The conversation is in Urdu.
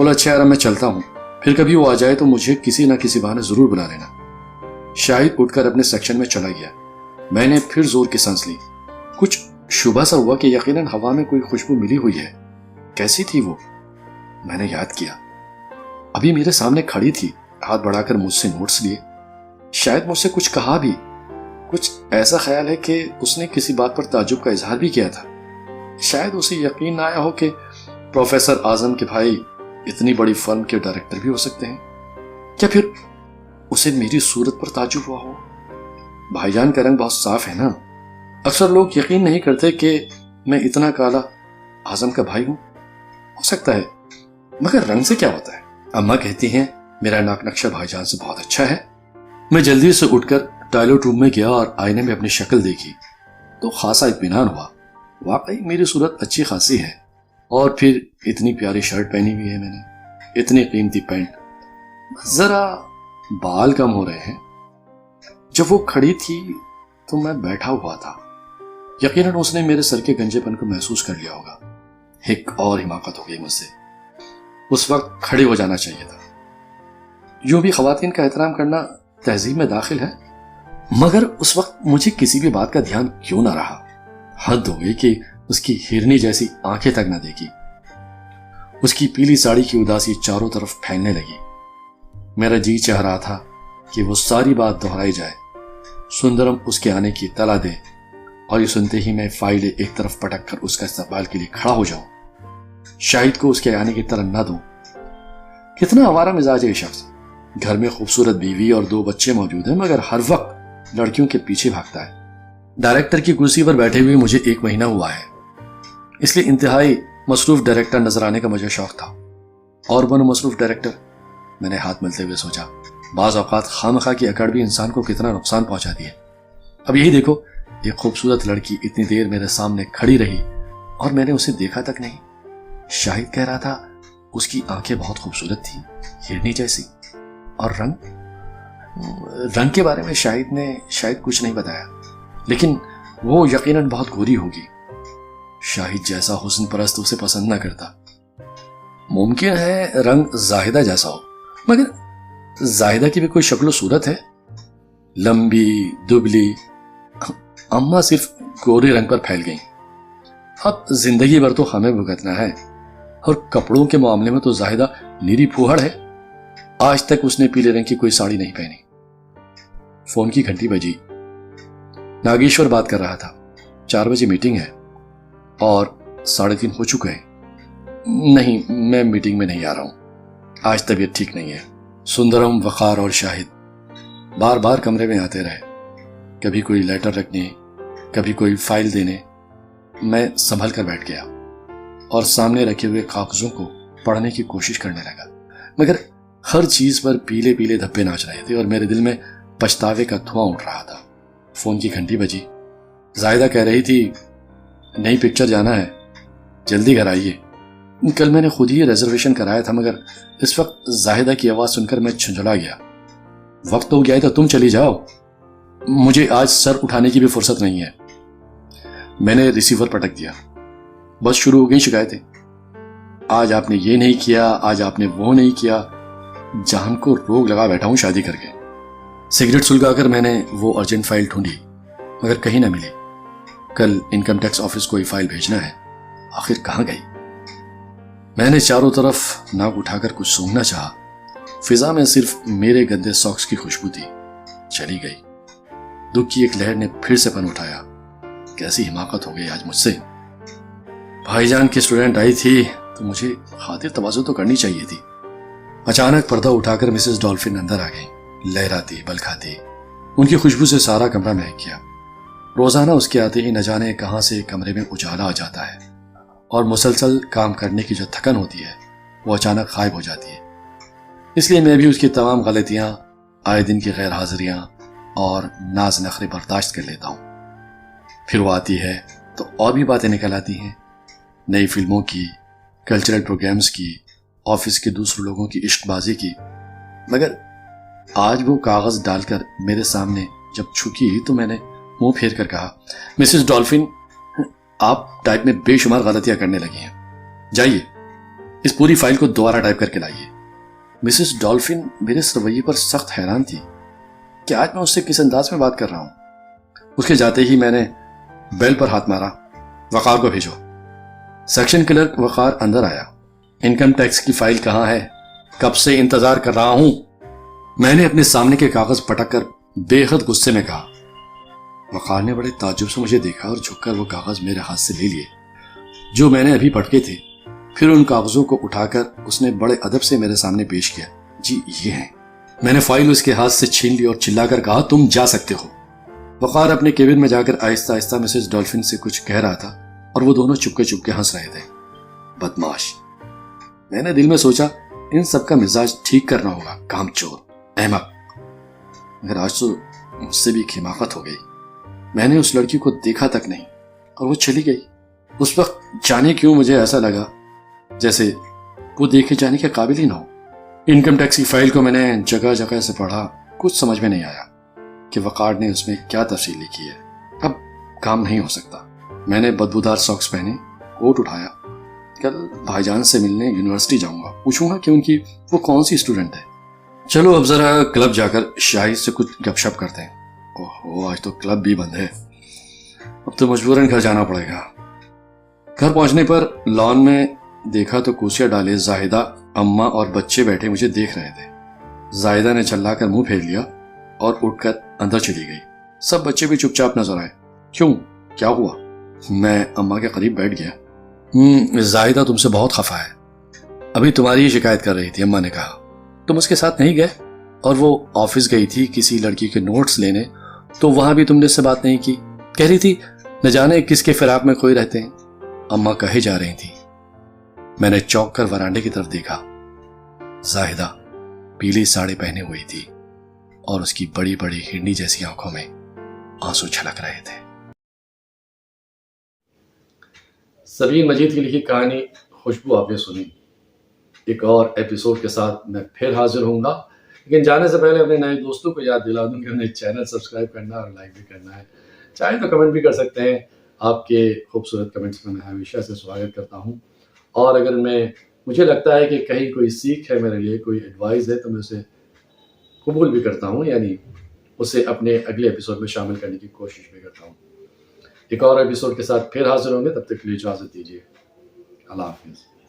بولا اچھا یار میں چلتا ہوں, پھر کبھی وہ آ جائے تو مجھے کسی نہ کسی بہانے ضرور بلا لینا. شاہد اٹھ کر اپنے سیکشن میں چلا گیا. میں نے پھر زور کی سانس لی. کچھ شبہ سا ہوا کہ یقیناً ہوا میں کوئی خوشبو ملی ہوئی ہے. کیسی تھی وہ؟ میں نے یاد کیا. ابھی میرے سامنے کھڑی تھی, ہاتھ بڑھا کر مجھ سے نوٹس لیے. شاید مجھ سے کچھ کہا بھی. کچھ ایسا خیال ہے کہ اس نے کسی بات پر تعجب کا اظہار بھی کیا تھا. شاید اسے یقین نہ آیا ہو کہ پروفیسر اعظم کے بھائی اتنی بڑی فرم کے ڈائریکٹر بھی ہو سکتے ہیں. کیا پھر اسے میری صورت پر تعجب ہوا ہو؟ بھائی جان کا رنگ بہت صاف ہے نا. اکثر لوگ یقین نہیں کرتے کہ میں اتنا کالا اعظم کا بھائی ہوں. ہو سکتا ہے, مگر رنگ سے کیا ہوتا ہے؟ اماں کہتی ہیں میرا ناک نقشہ بھائی جان سے بہت اچھا ہے. میں جلدی سے اٹھ کر ٹوائلٹ روم میں گیا اور آئینے میں اپنی شکل دیکھی تو خاصا اطمینان ہوا. واقعی میری صورت اچھی خاصی ہے. اور پھر اتنی پیاری شرٹ پہنی ہوئی ہے میں نے, اتنی قیمتی پینٹ. ذرا بال کم ہو رہے ہیں. جب وہ کھڑی تھی تو میں بیٹھا ہوا تھا. یقیناً اس نے میرے سر کے گنجے پن کو محسوس کر لیا ہوگا. ایک اور حماقت ہو گئی مجھ سے. اس وقت کھڑے ہو جانا چاہیے تھا. یوں بھی خواتین کا احترام کرنا تہذیب میں داخل ہے. مگر اس وقت مجھے کسی بھی بات کا دھیان کیوں نہ رہا. حد ہو گئی کہ اس کی ہرنی جیسی آنکھیں تک نہ دیکھی. اس کی پیلی ساڑی کی اداسی چاروں طرف پھیلنے لگی. میرا جی چاہ رہا تھا کہ وہ ساری بات دہرائی جائے. سندرم اس کے آنے کی اطلاع دے اور یہ سنتے ہی میں فائلیں ایک طرف پٹک کر اس کا استقبال کے لیے کھڑا ہو جاؤں. شاہد کو اس کے آنے کی طرح نہ دوں. کتنا آوارہ مزاج ہے یہ شخص. گھر میں خوبصورت بیوی اور 2 بچے موجود ہیں مگر ہر وقت لڑکیوں کے پیچھے بھاگتا ہے. ڈائریکٹر کی کرسی پر بیٹھے ہوئے مجھے 1 مہینہ ہوا ہے, اس لیے انتہائی مصروف ڈائریکٹر نظر آنے کا مجھے شوق تھا. اور بنو مصروف ڈائریکٹر, میں نے ہاتھ ملتے ہوئے سوچا. بعض اوقات خواہ کی اکڑ بھی انسان کو کتنا نقصان پہنچاتی ہے. اب یہی دیکھو, ایک خوبصورت لڑکی اتنی دیر میرے سامنے کھڑی رہی اور میں نے اسے دیکھا تک نہیں. شاہد کہہ رہا تھا اس کی آنکھیں بہت خوبصورت تھیں, ہرنی جیسی. اور رنگ کے بارے میں شاہد نے شاید کچھ نہیں بتایا, لیکن وہ یقیناً بہت گوری ہوگی. شاہد جیسا حسن پرست اسے پسند نہ کرتا. ممکن ہے رنگ زاہدہ جیسا ہو, مگر زاہدہ کی بھی کوئی شکل و صورت ہے. لمبی دبلی, اماں صرف گورے رنگ پر پھیل گئیں. اب زندگی بھر تو ہمیں بھگتنا ہے. اور کپڑوں کے معاملے میں تو زاہدہ نیری پھوہڑ ہے. آج تک اس نے پیلے رنگ کی کوئی ساڑی نہیں پہنی. فون کی گھنٹی بجی. ناگیشور بات کر رہا تھا. 4 بجے میٹنگ ہے اور 3:30 ہو چکے ہیں. نہیں, میں میٹنگ میں نہیں آ رہا ہوں. آج طبیعت ٹھیک نہیں ہے. سندرم, وقار اور شاہد بار بار کمرے میں آتے رہے. کبھی کوئی لیٹر رکھنے, کبھی کوئی فائل دینے. میں سنبھل کر بیٹھ گیا اور سامنے رکھے ہوئے کاغذوں کو پڑھنے کی کوشش کرنے لگا. مگر ہر چیز پر پیلے پیلے دھبے ناچ رہے تھے اور میرے دل میں پچھتاوے کا دھواں اٹھ رہا تھا. فون کی گھنٹی بجی. زاہدہ کہہ رہی تھی نئی پکچر جانا ہے, جلدی گھر آئیے. کل میں نے خود ہی ریزرویشن کرایا تھا, مگر اس وقت زاہدہ کی آواز سن کر میں جھنجھلا گیا. وقت ہو گیا ہے تو تم چلی جاؤ, مجھے آج سر اٹھانے کی بھی فرصت نہیں ہے. میں نے ریسیور پٹک دیا. بس شروع ہو گئی شکایتیں. آج آپ نے یہ نہیں کیا, آج آپ نے وہ نہیں کیا. جان کو روگ لگا بیٹھا ہوں شادی کر کے. سگریٹ سلگا کر میں نے وہ ارجنٹ فائل ڈھونڈی مگر کہیں نہ ملی. کل انکم ٹیکس آفس کو یہ فائل بھیجنا ہے. آخر کہاں گئی؟ میں نے چاروں طرف ناک اٹھا کر کچھ سونگنا چاہا. فضا میں صرف میرے گندے ساکس کی خوشبو تھی. چلی گئی. دکھ کی ایک لہر نے پھر سے پن اٹھایا. کیسی حماقت ہو گئی آج مجھ سے. بھائی جان کی اسٹوڈنٹ آئی تھی تو مجھے خاطر تواضع تو کرنی چاہیے تھی. اچانک پردہ اٹھا کر مسز ڈولفن اندر آ گئی. لہراتی بل کھاتی. ان کی خوشبو سے سارا کمرہ مہک گیا. روزانہ اس کے آتے ہی نہ جانے کہاں سے کمرے میں اجالا آ جاتا ہے اور مسلسل کام کرنے کی جو تھکن ہوتی ہے وہ اچانک غائب ہو جاتی ہے. اس لیے میں بھی اس کی تمام غلطیاں, آئے دن کی غیر حاضریاں اور ناز نخرے برداشت کر لیتا ہوں. پھر وہ آتی ہے تو اور بھی باتیں نکل آتی ہیں, نئی فلموں کی, کلچرل پروگرامز کی, آفس کے دوسرے لوگوں کی عشق بازی کی. مگر آج وہ کاغذ ڈال کر میرے سامنے جب چھکی تو میں نے منہ پھیر کر کہا, مسز ڈولفن, آپ ٹائپ میں بے شمار غلطیاں کرنے لگی ہیں, جائیے. اس پوری فائل کو دوبارہ ٹائپ کر کے لائیے۔ مسز ڈولفن میرے اس رویے پر سخت حیران تھی کہ آج میں اس سے کس انداز میں بات کر رہا ہوں۔ اس کے جاتے ہی میں نے بیل پر ہاتھ مارا، وقار کو بھیجو۔ سیکشن کلرک وقار اندر آیا۔ انکم ٹیکس کی فائل کہاں ہے؟ کب سے انتظار کر رہا ہوں، میں نے اپنے سامنے کے کاغذ پٹک کر بے حد غصے میں کہا۔ وقار نے بڑے تعجب سے مجھے دیکھا اور جھک کر وہ کاغذ میرے ہاتھ سے لے لیے جو میں نے ابھی پٹکے تھے۔ پھر ان کاغذوں کو اٹھا کر اس نے بڑے ادب سے میرے سامنے پیش کیا۔ جی یہ ہیں۔ میں نے فائل اس کے ہاتھ سے چھین لی اور چلا کر کہا، تم جا سکتے ہو۔ وقار اپنے کیبن میں جا کر آہستہ آہستہ مسز ڈولفن سے کچھ کہہ رہا تھا اور وہ دونوں چپکے چپکے ہنس رہے تھے۔ بدماش، میں نے دل میں سوچا، ان سب کا مزاج ٹھیک کرنا ہوگا، کام چور، احمق۔ مگر آج تو مجھ سے بھی حماقت ہو گئی۔ میں نے اس لڑکی کو دیکھا تک نہیں اور وہ چلی گئی۔ اس وقت جانے کیوں مجھے ایسا لگا جیسے وہ دیکھے جانے کے قابل ہی نہ ہو۔ انکم ٹیکس کی فائل کو میں نے جگہ جگہ سے پڑھا، کچھ سمجھ میں نہیں آیا کہ وقار نے اس میں کیا تفصیل لکھی ہے۔ اب کام نہیں ہو سکتا۔ میں نے بدبودار ساکس پہنے، کوٹ اٹھایا۔ کل بھائی جان سے ملنے یونیورسٹی جاؤں گا، پوچھوں گا کہ ان کی وہ کون سی اسٹوڈنٹ ہے۔ چلو اب ذرا کلب جا کر شاہد سے کچھ گپ شپ کرتے ہیں۔ اوہ آج تو کلب بھی بند ہے، اب تو مجبوراً گھر جانا پڑے گا۔ گھر پہنچنے پر لان میں دیکھا تو کرسیاں ڈالے زاہدہ، اماں اور بچے بیٹھے مجھے دیکھ رہے تھے۔ زاہدہ نے چلا کر منہ پھیر لیا اور اٹھ کر اندر چلی گئی۔ سب بچے بھی چپ چاپ نظر آئے۔ کیوں، کیا ہوا؟ میں اماں کے قریب بیٹھ گیا۔ زاہدہ تم سے بہت خفا ہے، ابھی تمہاری ہی شکایت کر رہی تھی، اماں نے کہا۔ تم اس کے ساتھ نہیں گئے؟ اور وہ آفس گئی تھی کسی لڑکی کے نوٹس لینے، تو وہاں بھی تم نے اس سے بات نہیں کی؟ کہہ رہی تھی نہ جانے کس کے فراق میں کھوئے رہتے ہیں، اماں کہے جا رہی تھی۔ میں نے چونک کر ورانڈے کی طرف دیکھا۔ زاہدہ پیلی ساڑی پہنے ہوئی تھی اور اس کی بڑی بڑی ہنڈی جیسی آنکھوں میں آنسو چھلک رہے تھے۔ سبین مجید کی لکھی کہانی خوشبو آپ نے سنی۔ ایک اور ایپیسوڈ کے ساتھ میں پھر حاضر ہوں گا، لیکن جانے سے پہلے اپنے نئے دوستوں کو یاد دلا دوں کہ انہیں چینل سبسکرائب کرنا اور لائک بھی کرنا ہے، چاہے تو کمنٹ بھی کر سکتے ہیں۔ آپ کے خوبصورت کمنٹس میں ہمیشہ سے سواگت کرتا ہوں، اور اگر مجھے لگتا ہے کہ کہیں کوئی سیکھ ہے میرے لیے، کوئی ایڈوائز ہے، تو میں اسے قبول بھی کرتا ہوں، یعنی اسے اپنے اگلے ایپیسوڈ میں شامل کرنے کی کوشش بھی کرتا ہوں۔ ایک اور ایپیسوڈ کے ساتھ پھر حاضر ہوں گے، تب تک کے لیے اجازت دیجیے۔ اللہ حافظ۔